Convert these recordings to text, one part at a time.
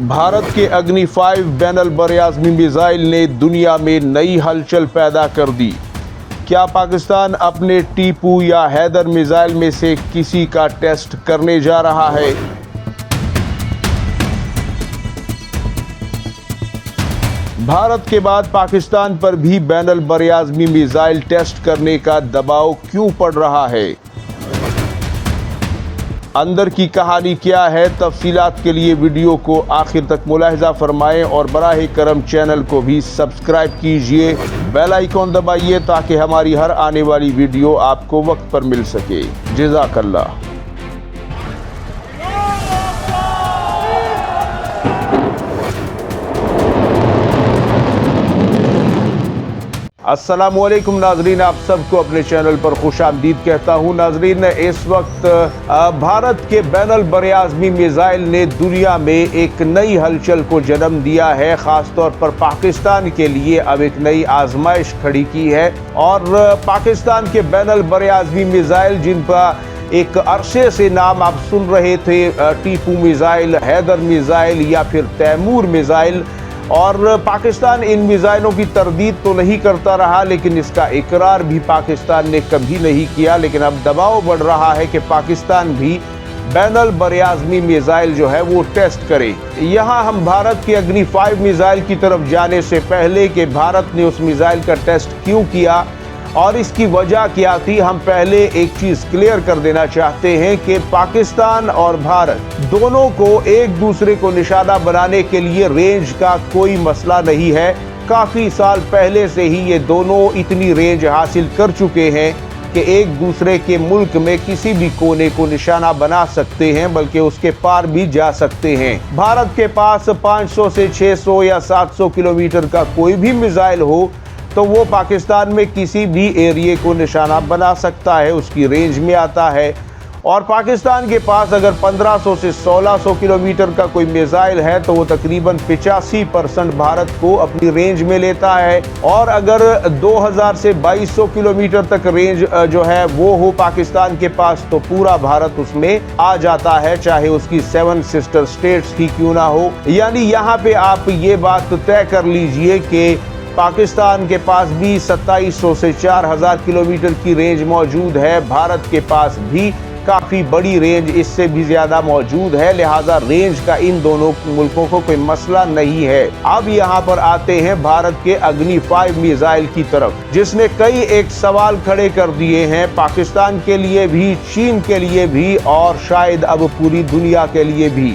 भारत के अग्नि 5 banal बरआज़मी missile ने दुनिया में नई हलचल पैदा कर दी। क्या पाकिस्तान अपने टीपू या हैदर मिसाइल में से किसी का टेस्ट करने जा रहा है? भारत के बाद पाकिस्तान पर भी बैनल बरआज़मी मिसाइल टेस्ट करने का दबाव क्यों पड़ रहा है? अंदर की कहानी क्या है? तफसीलात के लिए वीडियो को आखिर तक मुलाहिजा फरमाएं और बराह करम चैनल को भी सब्सक्राइब कीजिए, बेल आइकॉन दबाइए ताकि हमारी हर आने वाली वीडियो आपको वक्त पर मिल सके। जज़ाकल्लाह। अस्सलामुअलैकुम नाजरीन, आप सबको अपने चैनल पर खुशामदीद कहता हूँ। नाजरीन, इस वक्त भारत के बैनल बरआज़मी मिसाइल ने दुनिया में एक नई हलचल को जन्म दिया है। ख़ास तौर पर पाकिस्तान के लिए अब एक नई आजमाइश खड़ी की है और पाकिस्तान के बैनल बरआज़मी मिसाइल जिन पर एक अरसे से नाम आप सुन रहे थे, टीपू मिसाइल, हैदर मिसाइल या फिर तैमूर मिसाइल, और पाकिस्तान इन मिसाइलों की तरदीद तो नहीं करता रहा, लेकिन इसका इकरार भी पाकिस्तान ने कभी नहीं किया। लेकिन अब दबाव बढ़ रहा है कि पाकिस्तान भी बैनल बरआज़मी मिसाइल जो है वो टेस्ट करे। यहाँ हम भारत के अग्नि 5 मिसाइल की तरफ जाने से पहले कि भारत ने उस मिसाइल का टेस्ट क्यों किया और इसकी वजह क्या थी, हम पहले एक चीज क्लियर कर देना चाहते हैं कि पाकिस्तान और भारत दोनों को एक दूसरे को निशाना बनाने के लिए रेंज का कोई मसला नहीं है। काफी साल पहले से ही ये दोनों इतनी रेंज हासिल कर चुके हैं कि एक दूसरे के मुल्क में किसी भी कोने को निशाना बना सकते हैं, बल्कि उसके पार भी जा सकते हैं। भारत के पास 500 से 600 या 700 किलोमीटर का कोई भी मिसाइल हो तो वो पाकिस्तान में किसी भी एरिया को निशाना बना सकता है, उसकी रेंज में आता है। और पाकिस्तान के पास अगर 1500 से 1600 किलोमीटर का कोई मिसाइल है तो वो तकरीबन 85% भारत को अपनी रेंज में लेता है। और अगर 2000 से 2200 किलोमीटर तक रेंज जो है वो हो पाकिस्तान के पास तो पूरा भारत उसमें आ जाता है, चाहे उसकी 7 सिस्टर स्टेट्स ही क्यों ना हो। यानी यहाँ पे आप ये बात तय कर लीजिए कि पाकिस्तान के पास भी 2700 से 4000 किलोमीटर की रेंज मौजूद है, भारत के पास भी काफ़ी बड़ी रेंज इससे भी ज़्यादा मौजूद है। लिहाजा रेंज का इन दोनों मुल्कों को कोई मसला नहीं है। अब यहाँ पर आते हैं भारत के अग्नि 5 मिसाइल की तरफ, जिसने कई एक सवाल खड़े कर दिए हैं पाकिस्तान के लिए भी, चीन के लिए भी और शायद अब पूरी दुनिया के लिए भी।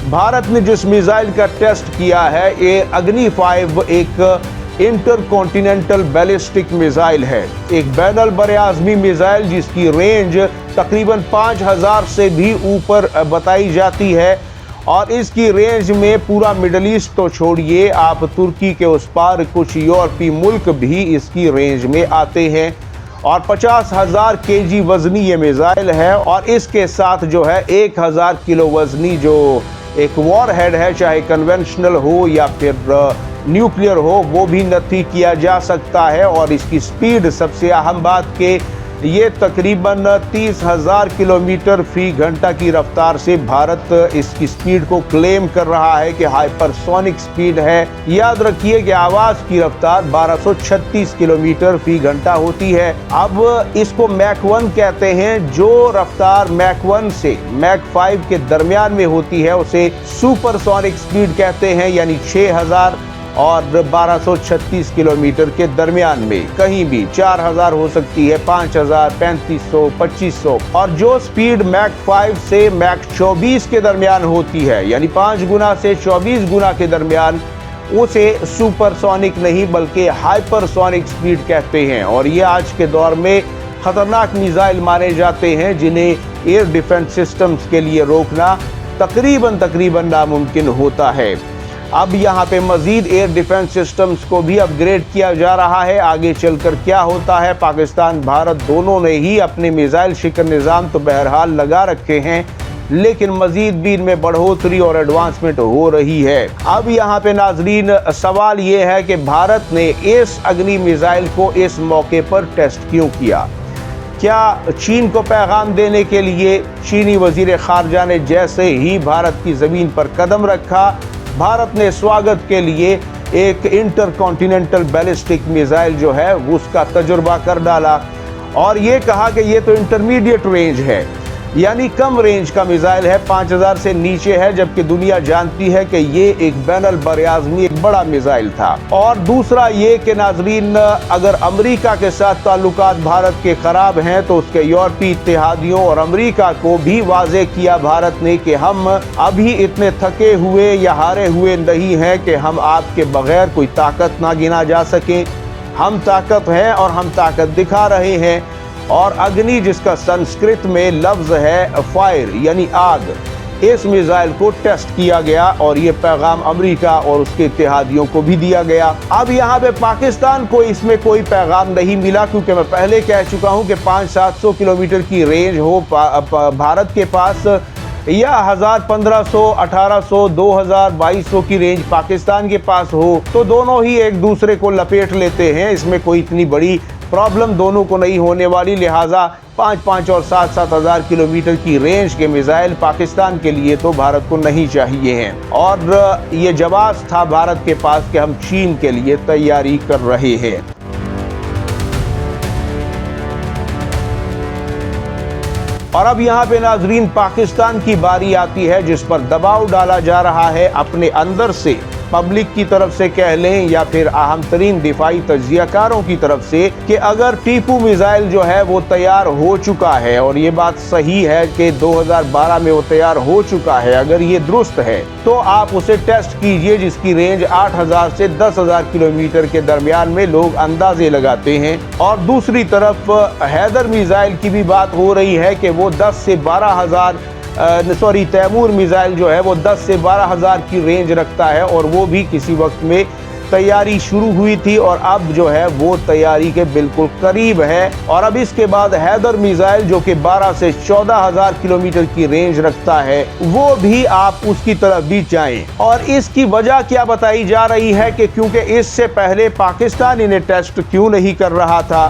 भारत ने जिस मिसाइल का टेस्ट किया है, ये अग्नि 5 एक इंटरकॉन्टिनेंटल बैलिस्टिक मिसाइल है, एक बैनल बरआज़मी मिसाइल जिसकी रेंज तकरीबन 5000 से भी ऊपर बताई जाती है। और इसकी रेंज में पूरा मिडल ईस्ट तो छोड़िए, आप तुर्की के उस पार कुछ यूरोपीय मुल्क भी इसकी रेंज में आते हैं। और 50,000 केजी वजनी ये मिसाइल है और इसके साथ जो है 1000 किलो वजनी जो एक वॉर हेड है, चाहे कन्वेंशनल हो या फिर न्यूक्लियर हो, वो भी नफी किया जा सकता है। और इसकी स्पीड, सबसे अहम बात के ये तकरीबन 30,000 किलोमीटर फी घंटा की रफ्तार से भारत इसकी स्पीड को क्लेम कर रहा है कि हाइपरसोनिक स्पीड है। याद रखिए कि आवाज़ की रफ्तार 1236 किलोमीटर फी घंटा होती है। अब इसको मैक 1 कहते हैं। जो रफ्तार मैक 1 से मैक 5 के दरमियान में होती है उसे सुपरसोनिक स्पीड कहते हैं, यानी 6000 और 1236 किलोमीटर के दरमियान में कहीं भी 4000 हो सकती है, 5000, 3500, 2500। और जो स्पीड मैक 5 से मैक 24 के दरमियान होती है, यानी 5 गुना से 24 गुना के दरमियान, उसे सुपरसोनिक नहीं बल्कि हाइपरसोनिक स्पीड कहते हैं। और ये आज के दौर में खतरनाक मिसाइल माने जाते हैं जिन्हें एयर डिफेंस सिस्टम्स के लिए रोकना तकरीबन नामुमकिन होता है। अब यहाँ पे मजीद एयर डिफेंस सिस्टम्स को भी अपग्रेड किया जा रहा है। आगे चलकर क्या होता है, पाकिस्तान भारत दोनों ने ही अपने मिसाइल शिकन निज़ाम तो बहरहाल लगा रखे हैं, लेकिन मजीद भी इनमें बढ़ोतरी और एडवांसमेंट हो रही है। अब यहाँ पे नाजरीन सवाल ये है कि भारत ने इस अग्नि मिसाइल को इस मौके पर टेस्ट क्यों किया। क्या चीन को पैगाम देने के लिए चीनी वजीर खारजा ने जैसे ही भारत की ज़मीन पर कदम रखा, भारत ने स्वागत के लिए एक इंटरकॉन्टिनेंटल बैलिस्टिक मिसाइल जो है उसका तजुर्बा कर डाला और ये कहा कि ये तो इंटरमीडिएट रेंज है, यानी कम रेंज का मिसाइल है, 5000 से नीचे है, जबकि दुनिया जानती है कि ये एक बैनुल बरआज़मी एक बड़ा मिसाइल था। और दूसरा ये कि नाजरीन, अगर अमेरिका के साथ ताल्लुकात भारत के ख़राब हैं तो उसके यूरोपीय इत्तेहादियों और अमेरिका को भी वाज़े किया भारत ने कि हम अभी इतने थके हुए या हारे हुए नहीं हैं कि हम आपके बगैर कोई ताकत ना गिना जा सकें। हम ताकत हैं और हम ताकत दिखा रहे हैं। और अग्नि, जिसका संस्कृत में लफ्ज़ है फायर यानी आग, इस मिसाइल को टेस्ट किया गया और ये पैगाम अमेरिका और उसके इत्तेहादियों को भी दिया गया। अब यहाँ पे पाकिस्तान को इसमें कोई पैगाम नहीं मिला, क्योंकि मैं पहले कह चुका हूँ कि 500-700 किलोमीटर की रेंज हो भारत के पास या 1000, 1500, 1800, 2000, 2200 की रेंज पाकिस्तान के पास हो, तो दोनों ही एक दूसरे को लपेट लेते हैं। इसमें कोई इतनी बड़ी प्रॉब्लम दोनों को नहीं होने वाली। लिहाजा 5-5 और 7-7 हज़ार किलोमीटर की रेंज के मिसाइल पाकिस्तान के लिए तो भारत को नहीं चाहिए हैं। और ये जवाब था भारत के पास कि हम चीन के लिए तैयारी कर रहे हैं। और अब यहाँ पे नाजरीन पाकिस्तान की बारी आती है, जिस पर दबाव डाला जा रहा है अपने अंदर से, पब्लिक की तरफ से कह लें या फिर अहम तरीन दिफाई तज्जियाकारों की तरफ से, कि अगर टीपू मिसाइल जो है वो तैयार हो चुका है, और ये बात सही है कि 2012 में वो तैयार हो चुका है, अगर ये दुरुस्त है तो आप उसे टेस्ट कीजिए, जिसकी रेंज 8000 से 10,000 किलोमीटर के दरमियान में लोग अंदाजे लगाते हैं। और दूसरी तरफ हैदर मिसाइल की भी बात हो रही है कि वो 10 से 12,000 तैमूर मिसाइल जो है वो 10 से 12,000 की रेंज रखता है, और वो भी किसी वक्त में तैयारी शुरू हुई थी और अब जो है वो तैयारी के बिल्कुल करीब है। और अब इसके बाद हैदर मिसाइल जो कि 12 से 14,000 किलोमीटर की रेंज रखता है, वो भी आप उसकी तरफ भी जाएं। और इसकी वजह क्या बताई जा रही है कि क्योंकि इससे पहले पाकिस्तान इन्हें टेस्ट क्यों नहीं कर रहा था,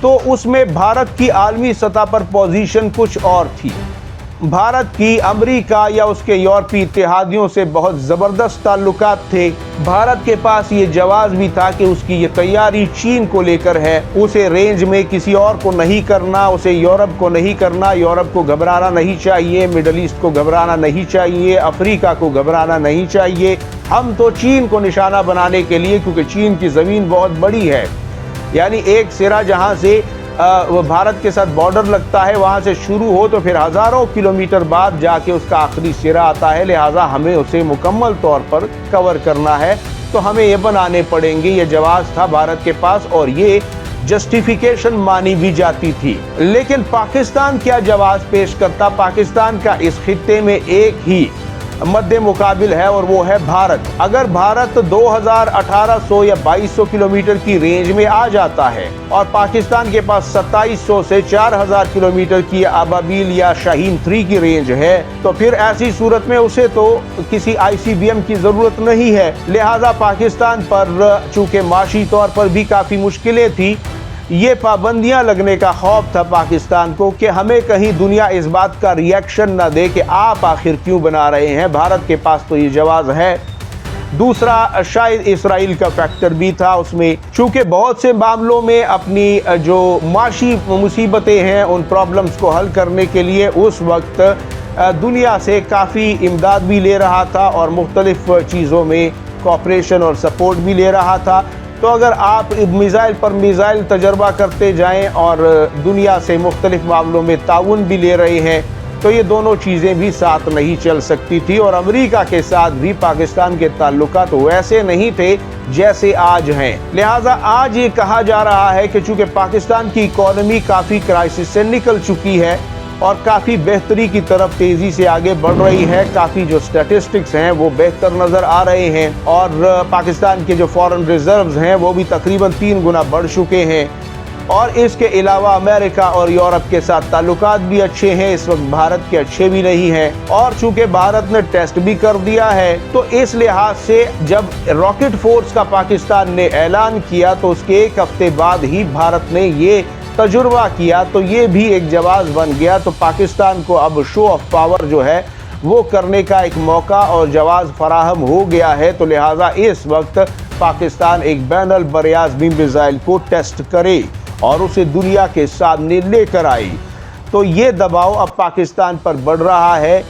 तो उसमें भारत की आलमी सतह पर पोजीशन कुछ और थी। भारत की अमेरिका या उसके यूरोपीय इत्तेहादियों से बहुत ज़बरदस्त ताल्लुकात थे। भारत के पास ये जवाब भी था कि उसकी ये तैयारी चीन को लेकर है, उसे रेंज में किसी और को नहीं करना, उसे यूरोप को नहीं करना, यूरोप को घबराना नहीं चाहिए, मिडल ईस्ट को घबराना नहीं चाहिए, अफ्रीका को घबराना नहीं चाहिए। हम तो चीन को निशाना बनाने के लिए, क्योंकि चीन की ज़मीन बहुत बड़ी है, यानी एक सिरा जहाँ से वो भारत के साथ बॉर्डर लगता है, वहाँ से शुरू हो तो फिर हज़ारों किलोमीटर बाद जाके उसका आखिरी सिरा आता है। लिहाजा हमें उसे मुकम्मल तौर पर कवर करना है, तो हमें ये बनाने पड़ेंगे। ये जवाब था भारत के पास और ये जस्टिफिकेशन मानी भी जाती थी। लेकिन पाकिस्तान क्या जवाब पेश करता? पाकिस्तान का इस खित्ते में एक ही मद्दे मुकाबिल है और वो है भारत। अगर भारत 2800 या 2200 किलोमीटर की रेंज में आ जाता है और पाकिस्तान के पास 2700 से 4000 किलोमीटर की अबाबील या शाहीन 3 की रेंज है, तो फिर ऐसी सूरत में उसे तो किसी ICBM की ज़रूरत नहीं है। लिहाजा पाकिस्तान पर चूँकि माशी तौर पर भी काफ़ी मुश्किलें थी, ये पाबंदियां लगने का खौफ था पाकिस्तान को कि हमें कहीं दुनिया इस बात का रिएक्शन ना दे कि आप आखिर क्यों बना रहे हैं। भारत के पास तो ये जवाब है। दूसरा शायद इसराइल का फैक्टर भी था उसमें, चूँकि बहुत से मामलों में अपनी जो माशी मुसीबतें हैं उन प्रॉब्लम्स को हल करने के लिए उस वक्त दुनिया से काफ़ी इमदाद भी ले रहा था और मुख्तलिफ चीज़ों में कोऑपरेशन और सपोर्ट भी ले रहा था। तो अगर आप मिसाइल पर मिसाइल तजर्बा करते जाएं और दुनिया से मुख्तलिफ मामलों में ताउन भी ले रहे हैं, तो ये दोनों चीज़ें भी साथ नहीं चल सकती थी। और अमेरिका के साथ भी पाकिस्तान के ताल्लुकात वैसे नहीं थे जैसे आज हैं। लिहाजा आज ये कहा जा रहा है कि चूँकि पाकिस्तान की इकॉनमी काफ़ी क्राइसिस से निकल चुकी है और काफ़ी बेहतरी की तरफ तेज़ी से आगे बढ़ रही है, काफ़ी जो स्टैटिस्टिक्स हैं वो बेहतर नज़र आ रहे हैं और पाकिस्तान के जो फॉरेन रिजर्व्स हैं वो भी तकरीबन 3 गुना बढ़ चुके हैं। और इसके अलावा अमेरिका और यूरोप के साथ ताल्लुकात भी अच्छे हैं, इस वक्त भारत के अच्छे भी नहीं हैं। और चूँकि भारत ने टेस्ट भी कर दिया है, तो इस लिहाज से जब रॉकेट फोर्स का पाकिस्तान ने ऐलान किया तो उसके 1 हफ्ते बाद ही भारत ने ये तजुर्बा किया तो ये भी एक जवाब बन गया। तो पाकिस्तान को अब शो ऑफ पावर जो है वो करने का एक मौका और जवाब फराहम हो गया है। तो लिहाजा इस वक्त पाकिस्तान एक बैनुल बरियाज़मी मिसाइल को टेस्ट करे और उसे दुनिया के सामने लेकर आए। तो ये दबाव अब पाकिस्तान पर बढ़ रहा है।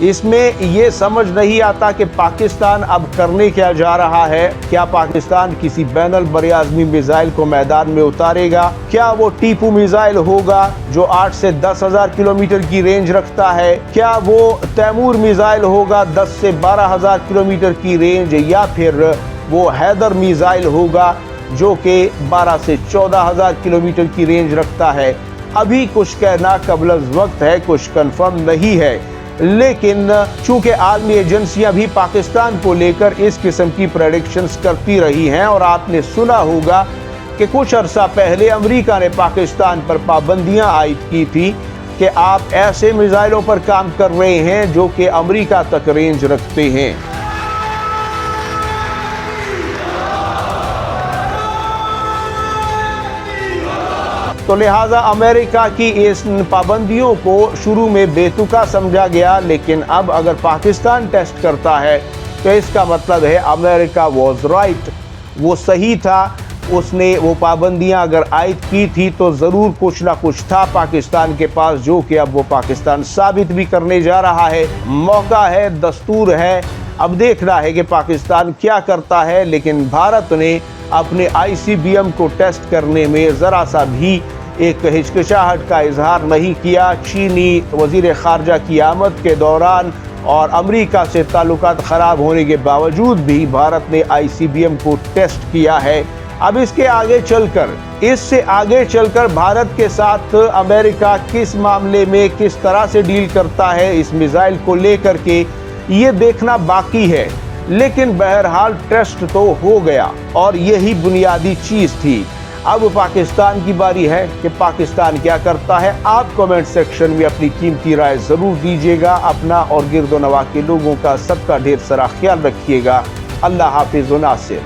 इसमें ये समझ नहीं आता कि पाकिस्तान अब करने क्या जा रहा है। क्या पाकिस्तान किसी बैनुल बरियाज़मी मिसाइल को मैदान में उतारेगा? क्या वो टीपू मिसाइल होगा जो 8 से 10,000 किलोमीटर की रेंज रखता है? क्या वो तैमूर मिसाइल होगा 10 से 12,000 किलोमीटर की रेंज, या फिर वो हैदर मिसाइल होगा जो कि 12 से 14,000 किलोमीटर की रेंज रखता है? अभी कुछ कहना कबल वक्त है, कुछ कंफर्म नहीं है। लेकिन चूंकि आलमी एजेंसियां भी पाकिस्तान को लेकर इस किस्म की प्रेडिक्शंस करती रही हैं और आपने सुना होगा कि कुछ अरसा पहले अमेरिका ने पाकिस्तान पर पाबंदियां आयद की थी कि आप ऐसे मिसाइलों पर काम कर रहे हैं जो कि अमेरिका तक रेंज रखते हैं। तो लिहाजा अमेरिका की इस पाबंदियों को शुरू में बेतुका समझा गया, लेकिन अब अगर पाकिस्तान टेस्ट करता है तो इसका मतलब है अमेरिका वॉज राइट, वो सही था। उसने वो पाबंदियां अगर आयद की थी तो ज़रूर कुछ ना कुछ था पाकिस्तान के पास, जो कि अब वो पाकिस्तान साबित भी करने जा रहा है। मौका है, दस्तूर है, अब देखना है कि पाकिस्तान क्या करता है। लेकिन भारत ने अपने ICBM को टेस्ट करने में ज़रा सा भी एक हिचकिचाहट का इजहार नहीं किया। चीनी वज़ीर ख़ारजा की आमद के दौरान और अमेरिका से ताल्लुकात ख़राब होने के बावजूद भी भारत ने ICBM को टेस्ट किया है। अब इससे आगे चलकर भारत के साथ अमेरिका किस मामले में किस तरह से डील करता है इस मिसाइल को लेकर के, ये देखना बाकी है। लेकिन बहरहाल टेस्ट तो हो गया और यही बुनियादी चीज़ थी। अब पाकिस्तान की बारी है कि पाकिस्तान क्या करता है। आप कमेंट सेक्शन में अपनी कीमती राय ज़रूर दीजिएगा। अपना और गिरदो नवा के लोगों का सबका ढेर सारा ख्याल रखिएगा। अल्लाह हाफिज़ व नासिर।